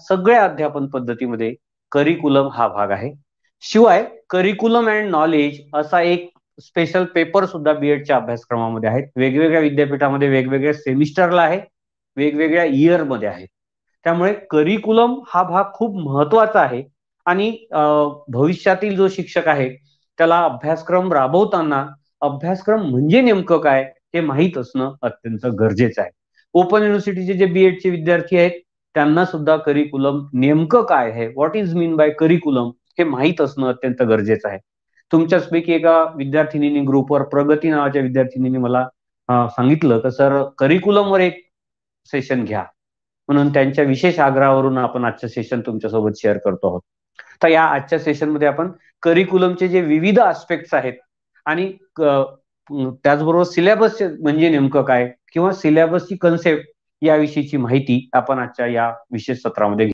सगळ्या अध्यापन पद्धतीमध्ये करिक्युलम हा भाग आहे. शिवाय करिक्युलम अँड नॉलेज असा एक स्पेशल पेपर सुद्धा बीएडच्या अभ्यासक्रमामध्ये आहेत. वेगवेगळ्या विद्यापीठामध्ये वेगवेगळ्या सेमिस्टरला आहे, वेगवेगळ्या इयरमध्ये आहे. त्यामुळे करिक्युलम हा भाग खूप महत्वाचा आहे आणि भविष्यातील जो शिक्षक आहे त्याला अभ्यासक्रम राबवताना अभ्यासक्रम म्हणजे नेमकं काय हे माहीत असणं अत्यंत गरजेचं आहे. ओपन युनिव्हर्सिटीचे जे बीएडचे विद्यार्थी आहेत त्यांना सुद्धा करिक्युलम नेमकं काय आहे, what is mean by curriculum हे माहीत असणं अत्यंत गरजेचं आहे. तुमच्याचपैकी एका विद्यार्थिनीने ग्रुपवर प्रगती नावाच्या विद्यार्थिनीने मला सांगितलं की सर करिक्युलमवर एक सेशन घ्या, म्हणून त्यांच्या विशेष आग्रहावरून आपण आजचं सेशन तुमच्यासोबत शेअर करतो आहोत. तर या आजच्या सेशनमध्ये आपण करिक्युलमचे जे विविध आस्पेक्ट्स आहेत आणि त्याचबरोबर सिलेबस म्हणजे नेमकं काय किंवा सिलेबसची कन्सेप्ट याविषयीची माहिती आपण आजच्या या विशेष सत्रामध्ये